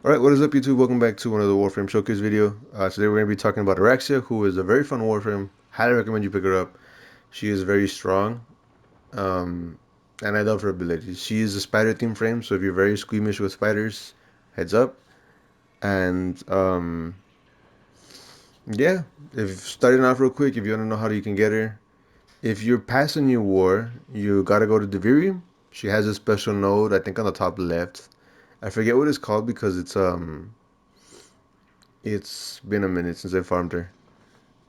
Alright, what is up YouTube? Welcome back to another Warframe Showcase video. Today we're going to be talking about Oraxia, who is a very fun Warframe. Highly recommend you pick her up. She is very strong, um, and I love her abilities. She is a spider theme frame, so if you're very squeamish with spiders, heads up. And yeah, if starting off real quick, if you want to know how you can get her, if you're past a new war, you gotta go to Deviri. She has a special node, I think on the top left. I forget what it's called because it's been a minute since I farmed her.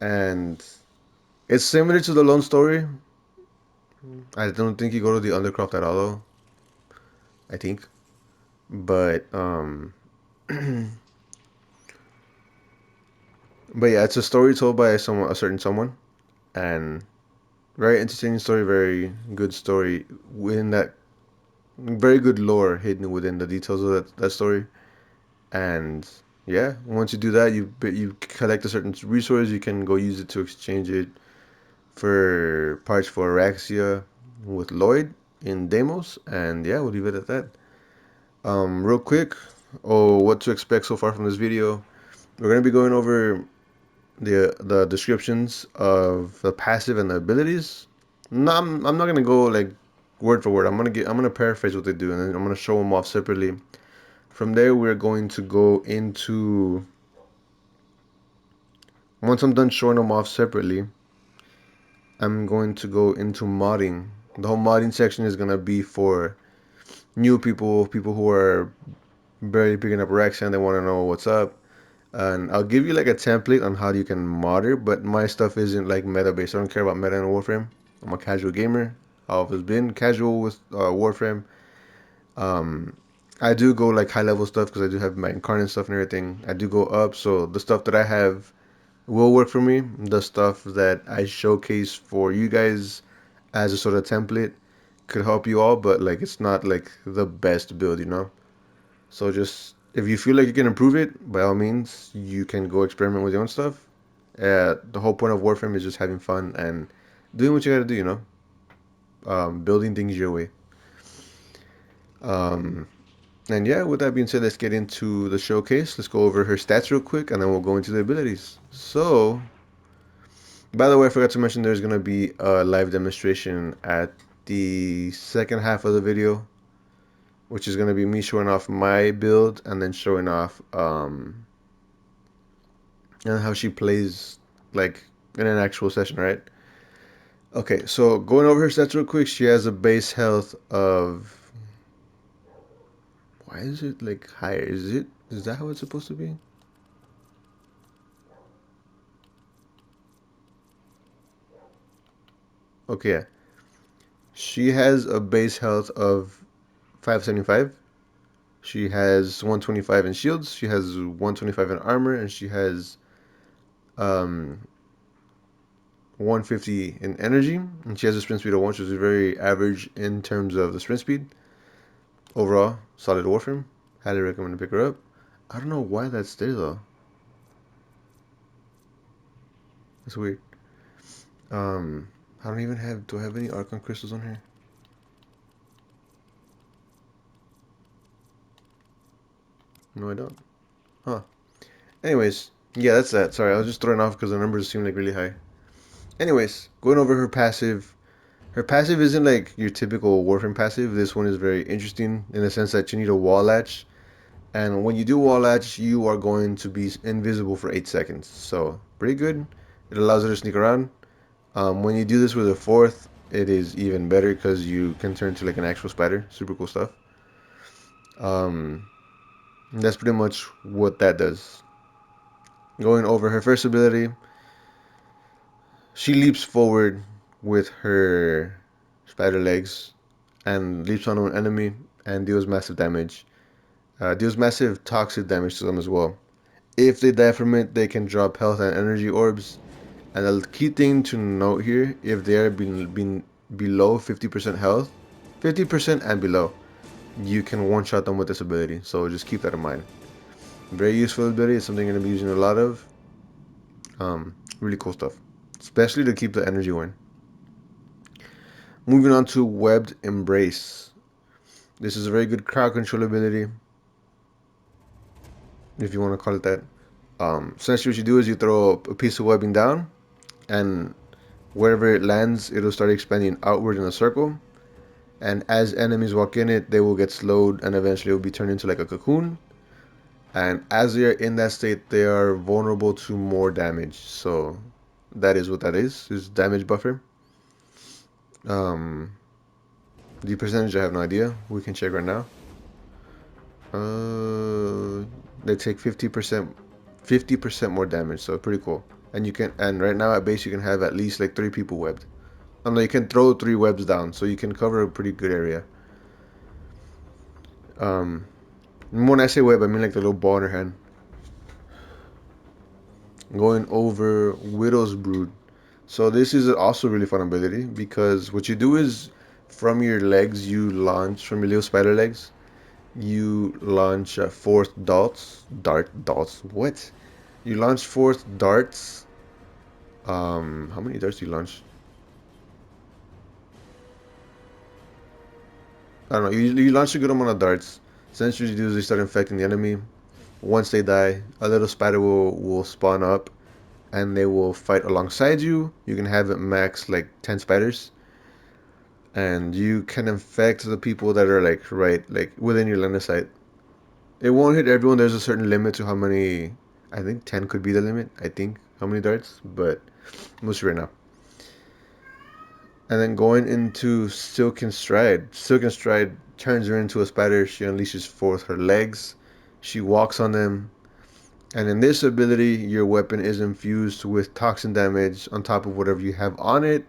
And it's similar to the Lone Story. I don't think you go to the Undercroft at all, though. I think, but but yeah, it's a story told by someone, a certain someone, and very entertaining story, very good story within that, very good lore hidden within the details of that story. And yeah, once you do that, you collect a certain resource. You can go use it to exchange it for parts for Araxia with Lloyd in Deimos, and yeah, we'll leave it at that. Real quick, what to expect so far from this video. We're gonna be going over the descriptions of the passive and the abilities. No, I'm not gonna go like word for word. I'm gonna paraphrase what they do, and then I'm gonna show them off separately. From there, we're going to go into, once I'm done showing them off separately, I'm going to go into modding. The whole modding section is gonna be for new people, people who are barely picking up Rex and they want to know what's up. And I'll give you like a template on how you can mod it, but my stuff isn't like meta based. I don't care about meta in Warframe. I'm a casual gamer. I've always been casual with Warframe. Um, I do go like high level stuff because I do have my incarnate stuff and everything. I do go up, so the stuff that I have will work for me. The stuff that I showcase for you guys as a sort of template could help you all, but like it's not like the best build, you know? So just if you feel like you can improve it, by all means, you can go experiment with your own stuff. The whole point of Warframe is just having fun and doing what you gotta do, you know? Building things your way. Um, and yeah, with that being said, let's get into the showcase. Let's go over her stats real quick, and then we'll go into the abilities. So, by the way, I forgot to mention there's gonna be a live demonstration at the second half of the video, which is gonna be me showing off my build and then showing off and how she plays like in an actual session, right? Okay, so going over her stats real quick, she has a base health of, why is it like higher? Is that how it's supposed to be? Okay, yeah. She has a base health of 575. She has 125 in shields. She has 125 in armor, and she has um 150 in energy. And she has a sprint speed of 1, which is very average in terms of the sprint speed. Overall, solid Warframe. Highly recommend to pick her up. I don't know why that's there though. That's weird. Um, I don't even have. Do I have any Archon crystals on here? No, I don't. Huh. Anyways, yeah, that's that. Sorry, I was just thrown off because the numbers seem like really high. Anyways, going over her passive. Her passive isn't like your typical Warframe passive. This one is very interesting in the sense that you need a wall latch, and when you do wall latch, you are going to be invisible for 8 seconds. So pretty good. It allows her to sneak around. When you do this with a fourth, it is even better because you can turn to like an actual spider. Super cool stuff. Um, that's pretty much what that does. Going over her first ability, she leaps forward with her spider legs and leaps on an enemy and deals massive damage. Deals massive toxic damage to them as well. If they die from it, they can drop health and energy orbs. And the key thing to note here, if they are being below 50% health, 50% and below, you can one-shot them with this ability. So just keep that in mind. Very useful ability. It's something you're going to be using a lot of. Really cool stuff. Especially to keep the energy going. Moving on to Webbed Embrace. This is a very good crowd control ability. if you want to call it that. Essentially, what you do is you throw a piece of webbing down, and wherever it lands, it'll start expanding outward in a circle. And as enemies walk in it, they will get slowed, and eventually it will be turned into like a cocoon. And as they are in that state, they are vulnerable to more damage. So that is what that is damage buffer. Um, the percentage, I have no idea. We can check right now. They take 50% more damage, so pretty cool. And right now at base you can have at least like 3 people webbed. Oh no, you can throw 3 webs down, so you can cover a pretty good area. Um, when I say web, I mean like the little ball in her hand. Going over Widow's Brood. So this is also a really fun ability because what you do is from your legs you launch from your little spider legs. You launch forth darts. What? You launch forth darts. How many darts do you launch? I don't know. You launch a good amount of darts. Essentially, what you do is you start infecting the enemy. Once they die, a little spider will spawn up, and they will fight alongside you. You can have it max like 10 spiders, and you can infect the people that are like within your line of sight. It won't hit everyone. There's a certain limit to how many. I think 10 could be the limit. I think how many darts, but we'll see right now. And then going into Silken Stride. Silken Stride turns her into a spider. She unleashes forth her legs. She walks on them. And in this ability, your weapon is infused with toxin damage on top of whatever you have on it.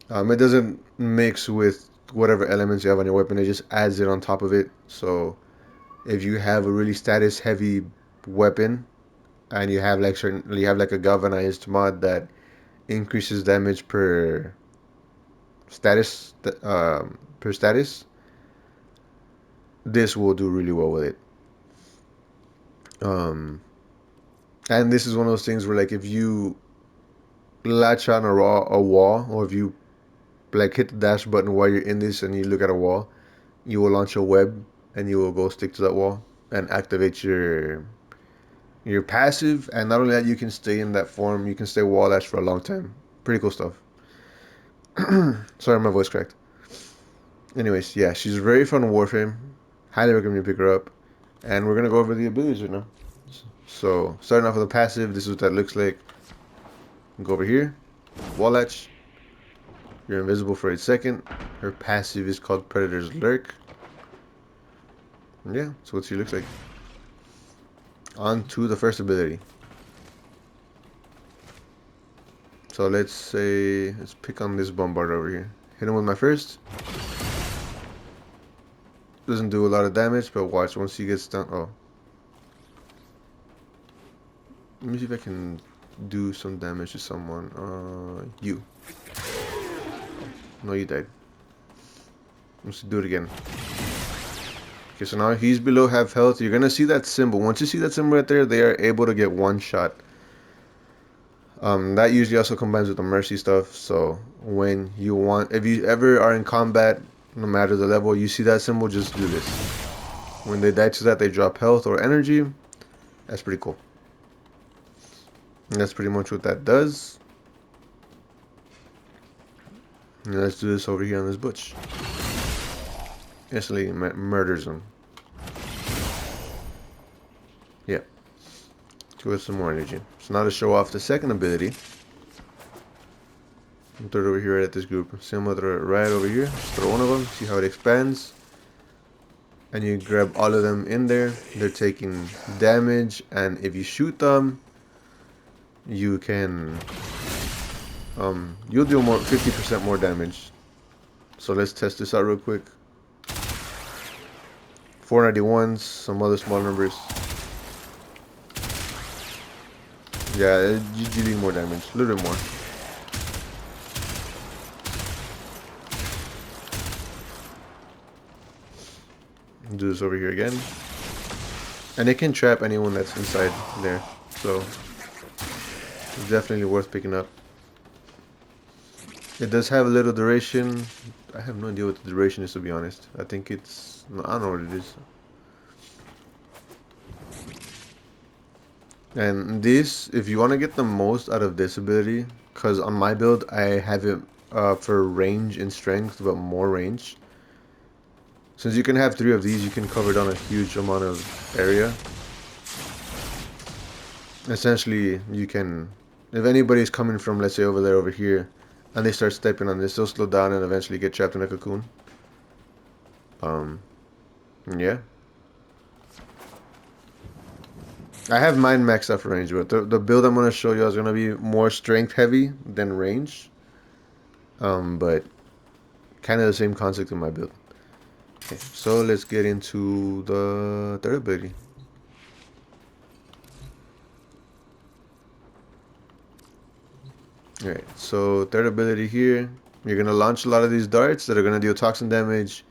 It doesn't mix with whatever elements you have on your weapon. It just adds it on top of it. So if you have a really status heavy weapon and you have like a galvanized mod that increases damage status per status, this will do really well with it. Um, and this is one of those things where like if you latch on a wall, or if you like hit the dash button while you're in this and you look at a wall, you will launch a web and you will go stick to that wall and activate your passive. And not only that, you can stay in that form. You can stay wall latch for a long time. Pretty cool stuff. Sorry, my voice cracked. Anyways, yeah, she's very fun in Warframe. Highly recommend you pick her up. And we're gonna go over the abilities right now. So starting off with a passive, this is what that looks like. Go over here, wall latch. You're invisible for a second. Her passive is called Predator's Lurk. And yeah, that's what she looks like. On to the first ability. So let's pick on this bombard over here. Hit him with my first. Doesn't do a lot of damage, but watch once he gets done. Oh, let me see if I can do some damage to someone. You. No, you died. Let's do it again. Okay, so now he's below half health. You're gonna see that symbol. Once you see that symbol right there, they are able to get one shot. That usually also combines with the mercy stuff. So when you want, if you ever are in combat, no matter the level, you see that symbol, just do this. When they die to that, they drop health or energy. That's pretty cool. And that's pretty much what that does. And let's do this over here on this butch. Instantly murders him. Yeah. With some more energy. So now to show off the second ability. Throw it over here at this group. Similar, throw it right over here. Throw one of them. See how it expands. And you grab all of them in there. They're taking damage. And if you shoot them, you can... you'll do 50% more damage. So let's test this out real quick. 491s. Some other small numbers. Yeah, you do more damage. A little bit more. Do this over here again. And it can trap anyone that's inside there. So, it's definitely worth picking up. It does have a little duration. I have no idea what the duration is, to be honest. I think it's... I don't know what it is. And this, if you want to get the most out of this ability, because on my build I have it for range and strength, but more range. Since you can have 3 of these, you can cover down a huge amount of area. Essentially, you can, if anybody's coming from, let's say, over there, over here, and they start stepping on this, they'll slow down and eventually get trapped in a cocoon. Yeah. I have mine maxed out for range, but the build I'm going to show you is going to be more strength heavy than range. But kind of the same concept in my build. Okay, so let's get into the third ability. Alright, so third ability here, you're going to launch a lot of these darts that are going to deal toxin damage,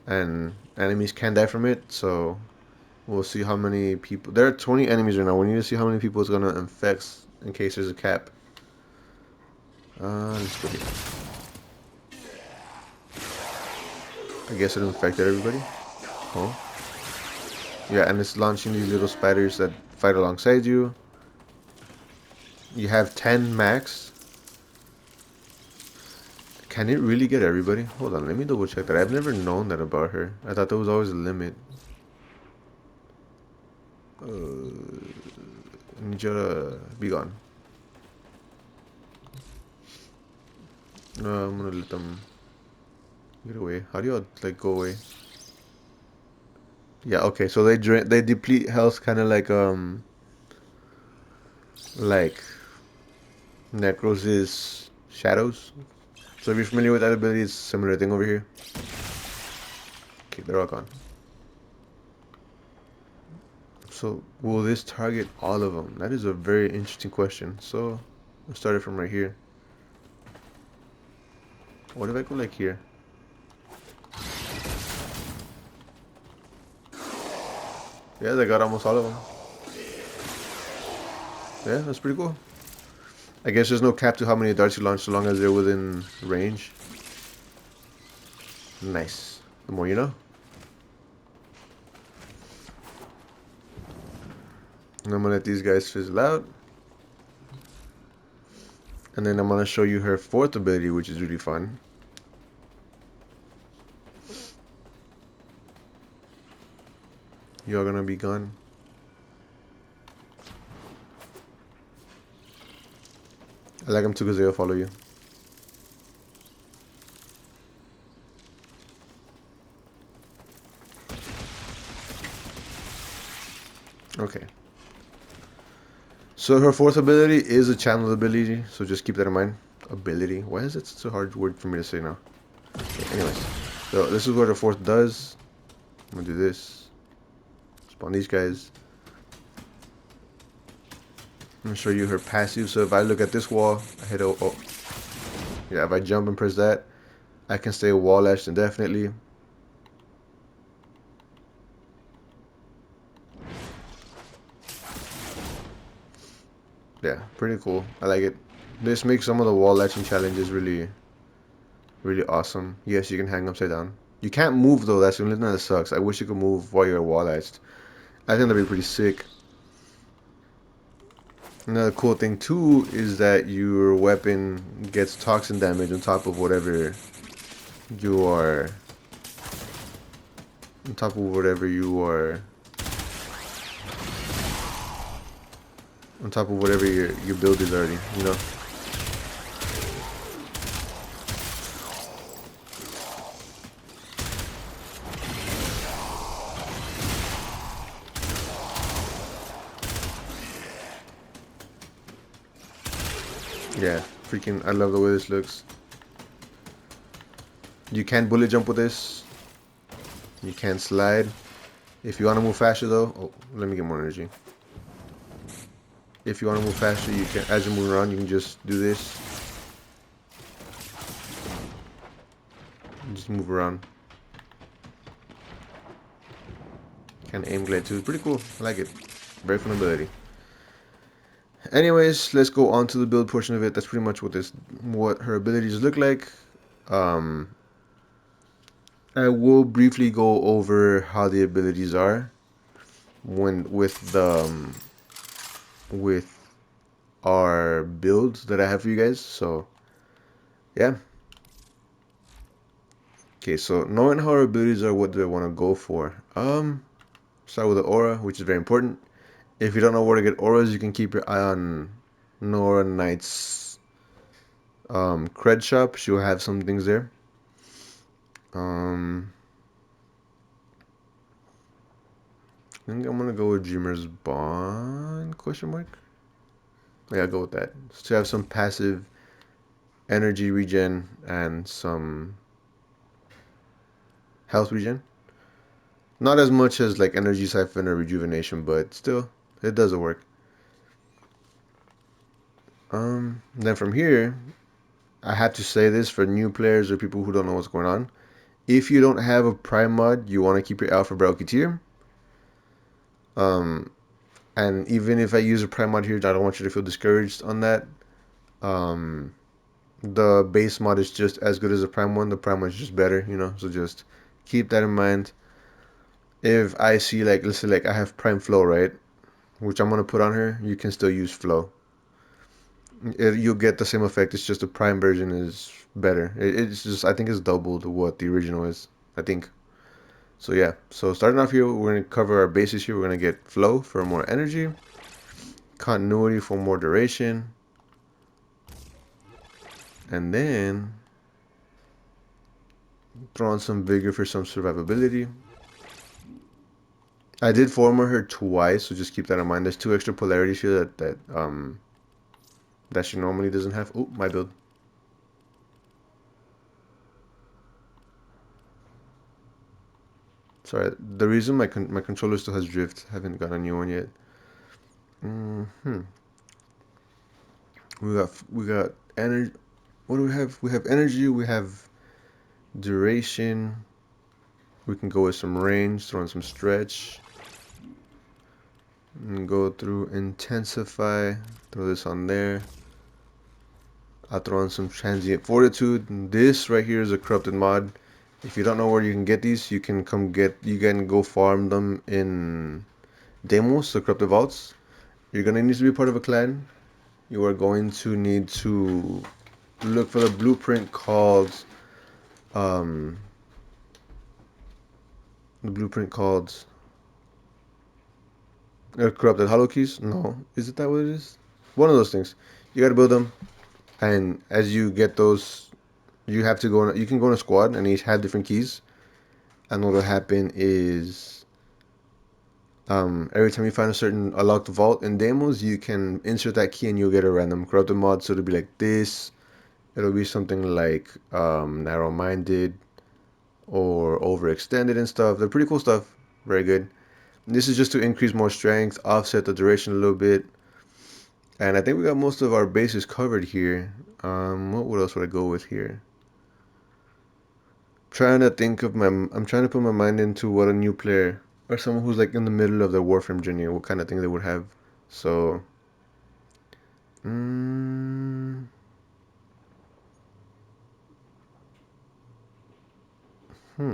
and enemies can die from it, so we'll see how many people. There are 20 enemies right now. We need to see how many people it's going to infect in case there's a cap. Let's go here. I guess it infected everybody. Oh. Yeah, and it's launching these little spiders that fight alongside you. You have 10 max. Can it really get everybody? Hold on, let me double check that. I've never known that about her. I thought there was always a limit. I need you to be gone. No, I'm gonna let them get away. How do you like go away? Yeah, okay. So they deplete health, kind of like Necros' shadows. So if you're familiar with that ability, it's a similar thing over here. Okay, they're all gone. So will this target all of them? That is a very interesting question. So let's start it from right here. What if I go like here? Yeah, they got almost all of them. Yeah, that's pretty cool. I guess there's no cap to how many darts you launch so long as they're within range. Nice. The more you know. And I'm gonna let these guys fizzle out. And then I'm gonna show you her fourth ability, which is really fun. You're gonna be gone. I like them too because they'll follow you. Okay. So her fourth ability is a channel ability, so just keep that in mind. Ability. Why is it such a hard word for me to say now? Okay, anyways. So this is what her fourth does. I'm gonna do this. Spawn these guys. I'm gonna show you her passive. So if I look at this wall, I hit oh. Yeah, if I jump and press that, I can stay wall lashed indefinitely. Yeah, pretty cool. I like it. This makes some of the wall latching challenges really, really awesome. Yes, you can hang upside down. You can't move though. That's the only thing that sucks. I wish you could move while you're wall latched. I think that'd be pretty sick. Another cool thing too is that your weapon gets toxin damage on top of whatever you are. On top of whatever you are. On top of whatever your build is already, you know. Yeah, freaking, I love the way this looks. You can bullet jump with this. You can slide. If you want to move faster though, oh, let me get more energy. If you want to move faster, you can, as you're moving around, you can just do this. Just move around. Can aim glide too. Pretty cool. I like it. Very fun ability. Anyways, let's go on to the build portion of it. That's pretty much what her abilities look like. I will briefly go over how the abilities are with the with our builds that I have for you guys. So yeah. Okay, so knowing how our abilities are, what do I want to go for? Start with the aura, which is very important. If you don't know where to get auras, you can keep your eye on Nora Knight's cred shop. She'll have some things there. Um, I think I'm gonna go with Dreamer's Bond? Question mark. Yeah, I'll go with that. To have some passive energy regen and some health regen. Not as much as like energy siphon or rejuvenation, but still, it does work. Then from here, I have to say this for new players or people who don't know what's going on. If you don't have a prime mod, you want to keep your Alpha Browketeer. Um, and even if I use a prime mod here, I don't want you to feel discouraged on that. Um, the base mod is just as good as the prime one. The prime one is just better, you know. So just keep that in mind. If I see like, let's say like I have prime flow, right, which I'm gonna put on her, you can still use flow. You'll get the same effect. It's just the prime version is better. It's just I think it's doubled what the original is. I think. So yeah. So starting off here, we're gonna cover our bases here. We're gonna get flow for more energy, continuity for more duration, and then throw on some vigor for some survivability. I did former her twice, so just keep that in mind. There's two extra polarities here that she normally doesn't have. Oh, my build. Sorry, the reason my controller still has drift. Haven't got a new one yet. Hmm. We got energy. What do we have? We have energy. We have duration. We can go with some range, throw in some stretch, and go through intensify. Throw this on there. I'll throw in some transient fortitude. This right here is a corrupted mod. If you don't know where you can get these, you can go farm them in Demos, the corrupted vaults. You're gonna need to be part of a clan. You are going to need to look for the blueprint called um the blueprint called corrupted hollow keys. No, is it that what it is? One of those things. You gotta build them, and as you get those, you have to go. You can go in a squad, and each have different keys. And what will happen is, every time you find a locked vault in demos, you can insert that key, and you'll get a random corrupted mod. So it'll be like this. It'll be something like narrow-minded or overextended and stuff. They're pretty cool stuff. Very good. This is just to increase more strength, offset the duration a little bit. And I think we got most of our bases covered here. What else would I go with here? I'm trying to put my mind into what a new player or someone who's like in the middle of their Warframe journey, what kind of thing they would have. So, mm, hmm,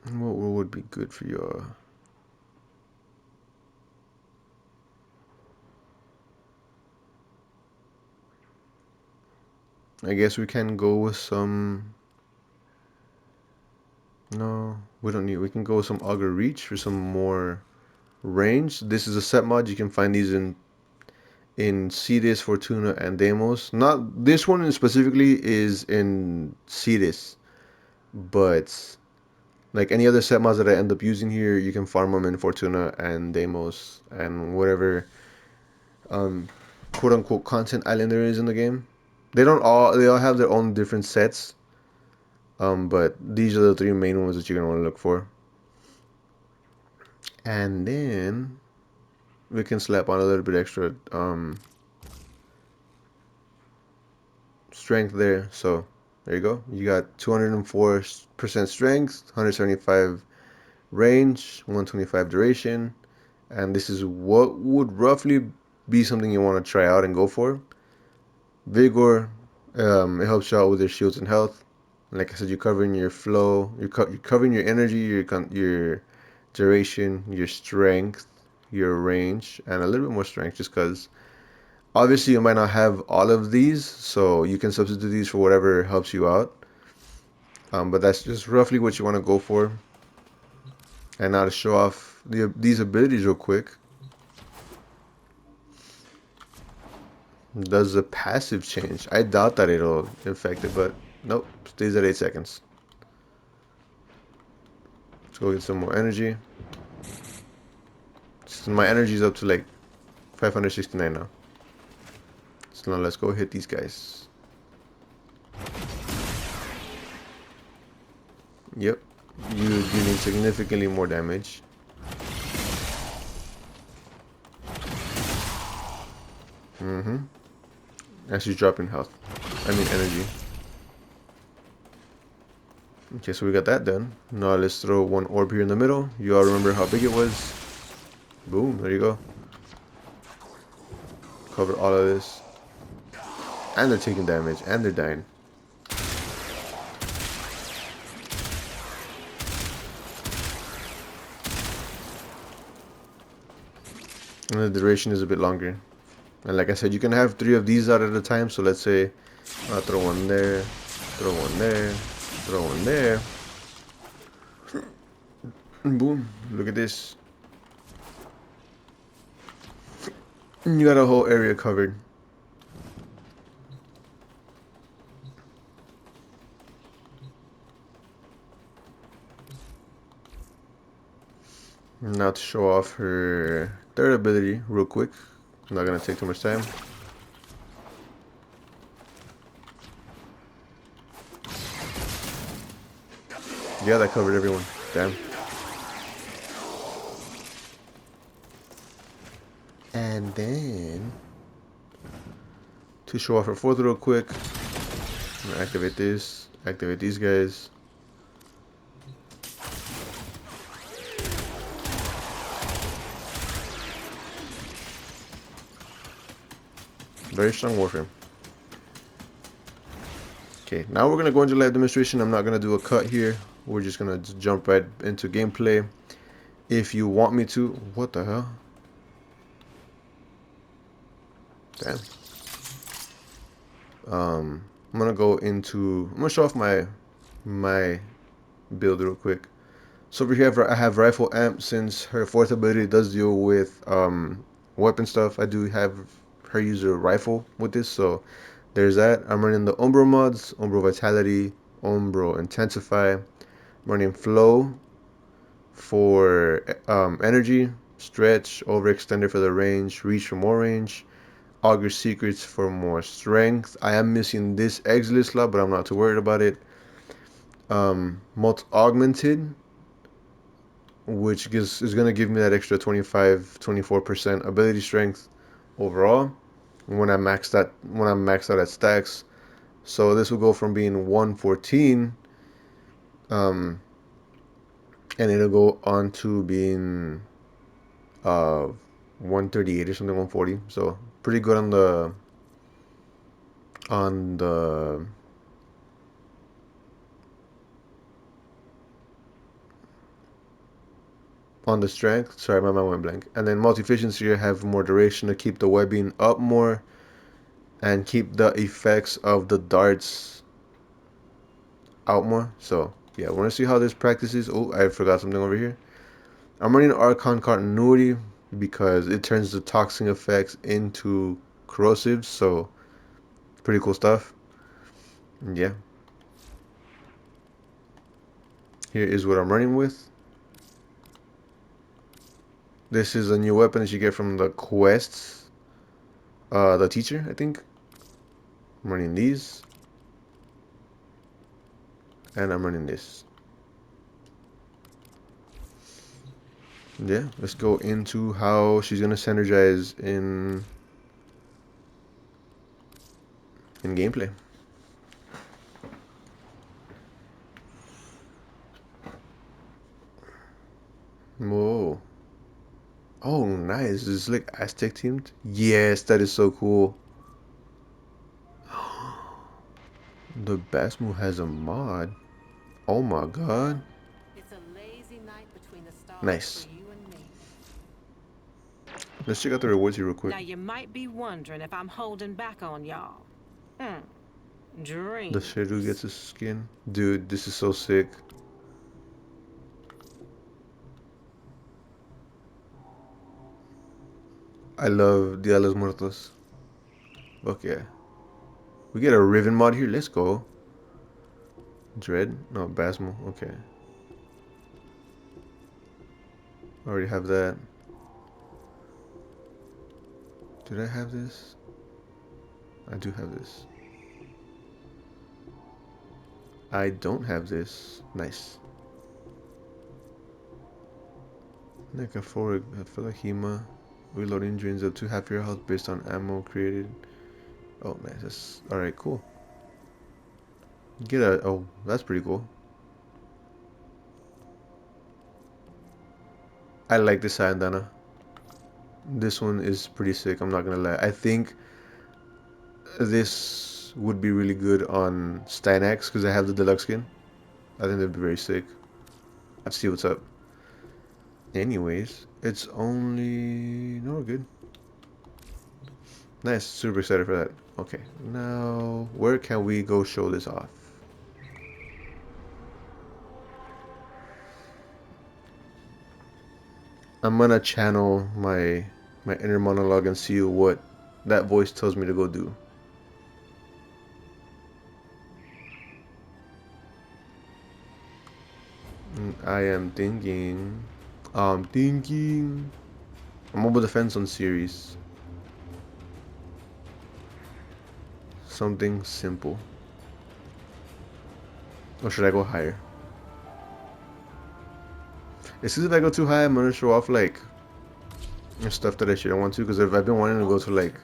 what would be good for y'all? I guess we can go with some. No, we don't need. We can go with some Augur Reach for some more range. This is a set mod. You can find these in Cetus, Fortuna, and Deimos. Not this one specifically is in Cetus, but like any other set mods that I end up using here, you can farm them in Fortuna and Deimos and whatever um, quote unquote content island there is in the game. They all have their own different sets, but these are the three main ones that you're gonna want to look for. And then we can slap on a little bit extra strength there. So there you go. You got 204% strength, 175 range, 125 duration, and this is what would roughly be something you want to try out and go for. Vigor, it helps you out with your shields and health. Like I said, you're covering your flow, you're covering your energy, your duration, your strength, your range, and a little bit more strength just because obviously you might not have all of these, so you can substitute these for whatever helps you out. But that's just roughly what you want to go for. And now to show off these abilities real quick. Does the passive change? I doubt that it'll affect it, but nope, stays at 8 seconds. Let's go get some more energy. So my energy is up to like 569 now. So now let's go hit these guys. Yep, you're dealing significantly more damage. As she's dropping health. I mean energy. Okay, so we got that done. Now let's throw one orb here in the middle. You all remember how big it was. Boom, there you go. Cover all of this. And they're taking damage, and they're dying. And the duration is a bit longer. And like I said, you can have 3 of these out at a time. So let's say I'll throw one there, throw one there, throw one there. And boom, look at this. You got a whole area covered. Now to show off her third ability real quick. I'm not gonna take too much time. Yeah, that covered everyone. Damn. And then to show off her fourth real quick, I'm gonna activate this, activate these guys. Very strong Warframe. Okay, now we're gonna go into live demonstration. I'm not gonna do a cut here. We're just gonna jump right into gameplay. If you want me to, what the hell? Damn. I'm gonna go into. I'm gonna show off my build real quick. So over here I have Rifle Amp. Since her fourth ability does deal with weapon stuff, I do have her use a rifle with this, so there's that. I'm running the Umbro mods, Umbro Vitality, Umbro Intensify. I'm running Flow for energy, Stretch, Overextender for the range, Reach for more range, Augur Secrets for more strength. I am missing this Exilus slot, but I'm not too worried about it. Augmented, which is going to give me that extra 24% ability strength overall when I'm maxed out at stacks. So this will go from being 114 and it'll go on to being 138 or something, 140. So pretty good on the on the strength. Sorry, my mind went blank. And then multi-efficiency, I have more duration to keep the webbing up more and keep the effects of the darts out more. So yeah, want to see how this practices. Oh, I forgot something over here. I'm running Archon Continuity because it turns the toxin effects into corrosives. So pretty cool stuff. Yeah. Here is what I'm running with. This is a new weapon that you get from the quests. The teacher, I think. I'm running these. And I'm running this. Yeah, let's go into how she's gonna synergize in gameplay. Whoa. Oh, nice. Is this like Aztec themed? Yes, that is so cool. The Basmo has a mod. Oh my god. It's a lazy night between the stars. Nice. Let's check out the rewards here real quick. Now you might be wondering if I'm holding back on y'all. The Shiru gets Dreams. his skin. Dude, this is so sick. I love Dia de los Muertos. Okay. We get a Riven mod here. Let's go. Dread? No, Basmo. Okay. Already have that. Did I have this? I do have this. I don't have this. Nice. Necrophoric Philahema. Reloading drains up to half your health based on ammo created. Oh, nice. That's alright, cool. Get a. Oh, that's pretty cool. I like this bandana. This one is pretty sick, I'm not gonna lie. I think this would be really good on Stynax because I have the deluxe skin. I think that'd be very sick. Let's see what's up. Anyways, it's only... No, we're good. Nice, super excited for that. Okay, now where can we go show this off? I'm gonna channel my inner monologue and see what that voice tells me to go do. I am thinking. I'm thinking. Mobile defense on series. Something simple. Or should I go higher? It seems if I go too high, I'm gonna show off like stuff that I shouldn't want to. Because if I've been wanting to go to like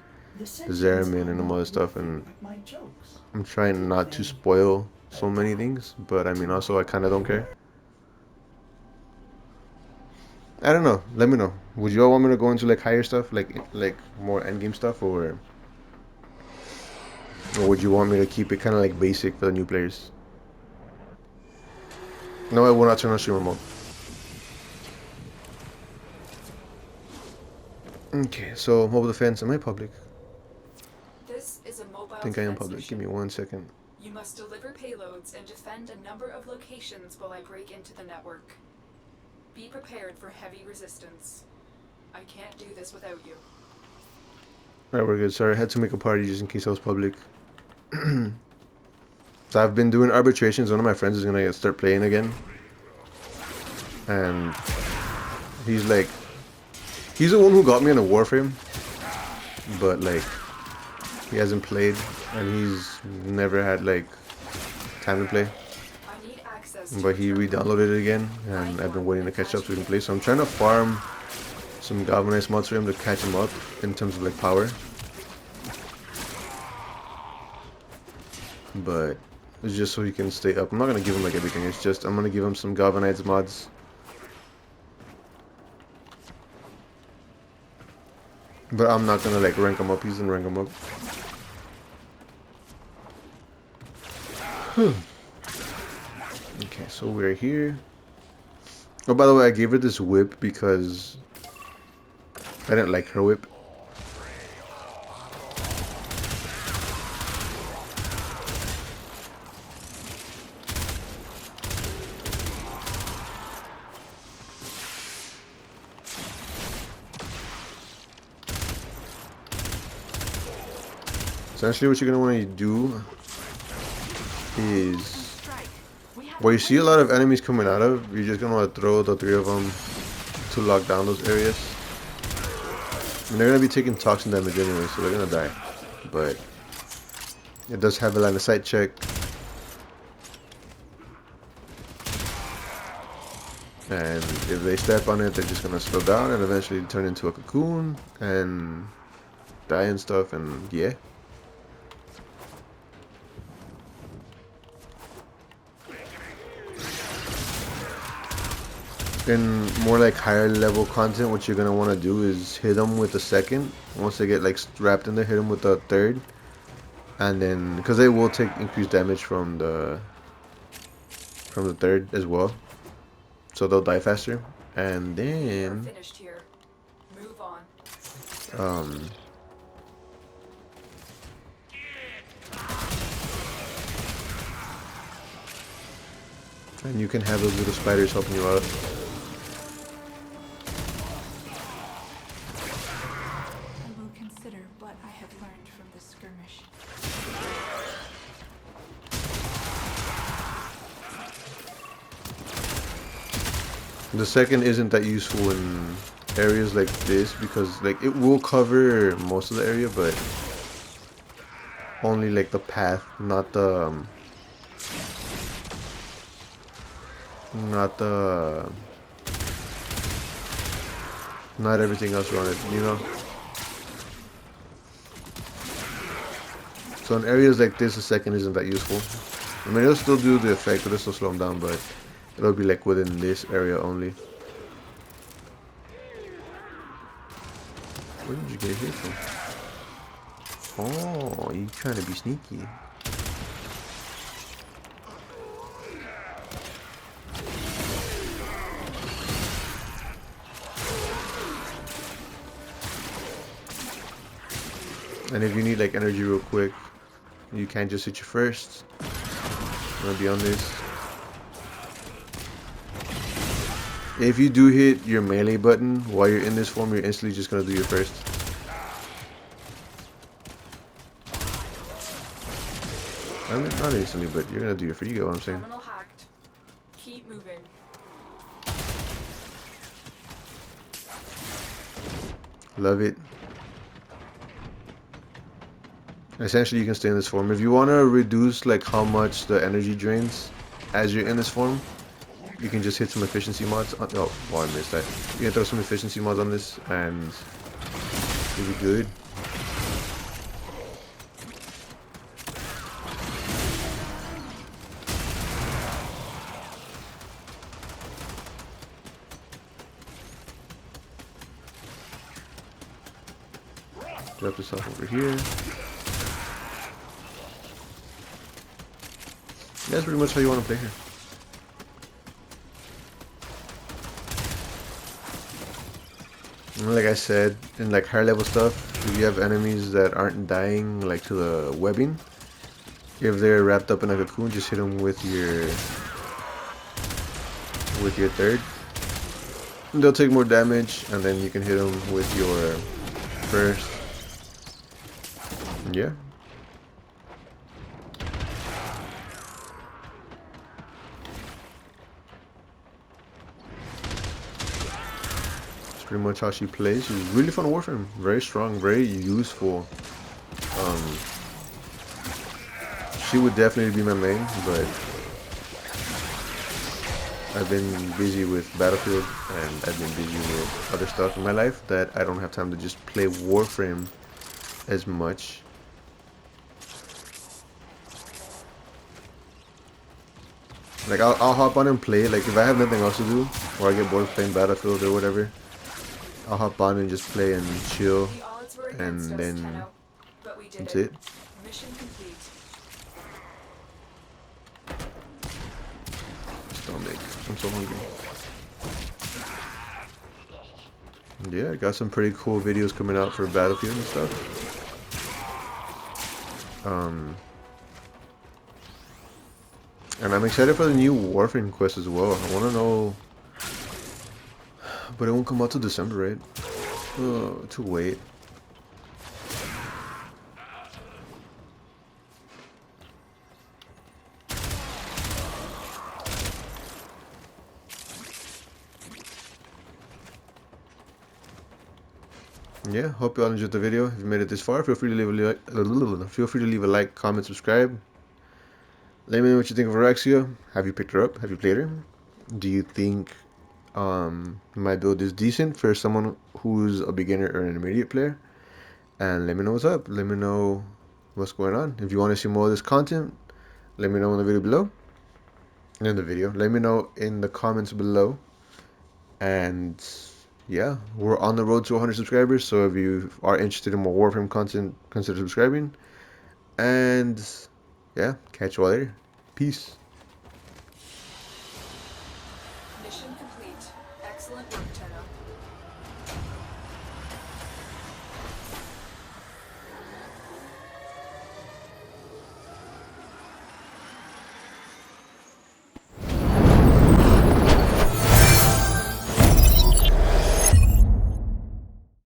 Zeramin and all other stuff, and I'm trying not to spoil so many things. But I mean, also I kind of don't care. I don't know. Let me know. Would you all want me to go into like higher stuff, like more endgame stuff, or would you want me to keep it kind of like basic for the new players? No, I will not turn on streamer mode. Okay, so mobile defense. Am I public? This is a mobile I think I am defense public. mission. Give me 1 second. You must deliver payloads and defend a number of locations while I break into the network. Be prepared for heavy resistance. I can't do this without you. Alright, we're good. Sorry, I had to make a party just in case I was public. So I've been doing arbitrations. One of my friends is gonna start playing again, and he's like, he's the one who got me on a Warframe, but like he hasn't played, and he's never had like time to play. I need access But he re-downloaded it again, and I've been waiting to catch up so we can play. So I'm trying to farm some galvanized mods for him to catch him up in terms of like power. But it's just so he can stay up. I'm not gonna give him like everything. It's just I'm gonna give him some galvanized mods. But I'm not gonna like rank him up. He's gonna rank him up. Okay, so we're here. Oh, by the way, I gave her this whip because I didn't like her whip. Essentially, what you're gonna want to do is, where you see a lot of enemies coming out of, you're just gonna want to throw the 3 of them to lock down those areas. And they're gonna be taking toxin damage anyway, so they're gonna die. But it does have a line of sight check. And if they step on it, they're just gonna slow down and eventually turn into a cocoon and die and stuff, and yeah. In more like higher level content, what you're gonna want to do is hit them with the second. Once they get like strapped in there, hit them with the third, and then because they will take increased damage from the third as well, so they'll die faster. And We are then finished here. Move on. um and you can have those little spiders helping you out. I will consider what I have learned from this skirmish. The second isn't that useful in areas like this because like it will cover most of the area, but only like the path, not the not everything else around it, you know. So in areas like this, the second isn't that useful. I mean, it'll still do the effect, it'll still slow them down, but it'll be like within this area only. Where did you get hit from? Oh, you trying to be sneaky. And if you need like energy real quick, you can't just hit your first. I'm gonna be on this. If you do hit your melee button while you're in this form, you're instantly just gonna do your first. I mean, not instantly, but you're gonna do your first. You get what I'm saying? Terminal hacked. Keep moving. Love it. Essentially, you can stay in this form. If you want to reduce like how much the energy drains as you're in this form, you can just hit some efficiency mods. Oh, well, I missed that. You can throw some efficiency mods on this, and you'll be good. Drop this off over here. That's pretty much how you want to play here. And like I said, in like higher level stuff, if you have enemies that aren't dying like to the webbing, if they're wrapped up in a cocoon, just hit them with your third. And they'll take more damage, and then you can hit them with your first. Yeah. That's pretty much how she plays. She's really fun Warframe. Very strong, very useful. She would definitely be my main, but I've been busy with Battlefield and I've been busy with other stuff in my life that I don't have time to just play Warframe as much. Like I'll hop on and play. Like if I have nothing else to do, or I get bored playing Battlefield or whatever, I'll hop on and just play and chill, The odds were and against us, then Tenno, but we did that's it. it. Mission complete. Stomach. I'm so hungry. Yeah, I got some pretty cool videos coming out for Battlefield and stuff. And I'm excited for the new Warframe quest as well. I want to know, but it won't come out till December, right? Oh, to wait. Yeah, hope you all enjoyed the video. If you made it this far, feel free to leave a like, comment, subscribe. Let me know what you think of Oraxia. Have you picked her up? Have you played her? Do you think my build is decent for someone who's a beginner or an intermediate player? And let me know what's up. Let me know what's going on. If you want to see more of this content, let me know in the video below. Let me know in the comments below. And yeah, we're on the road to 100 subscribers. So if you are interested in more Warframe content, consider subscribing. And yeah, catch you all later. Peace.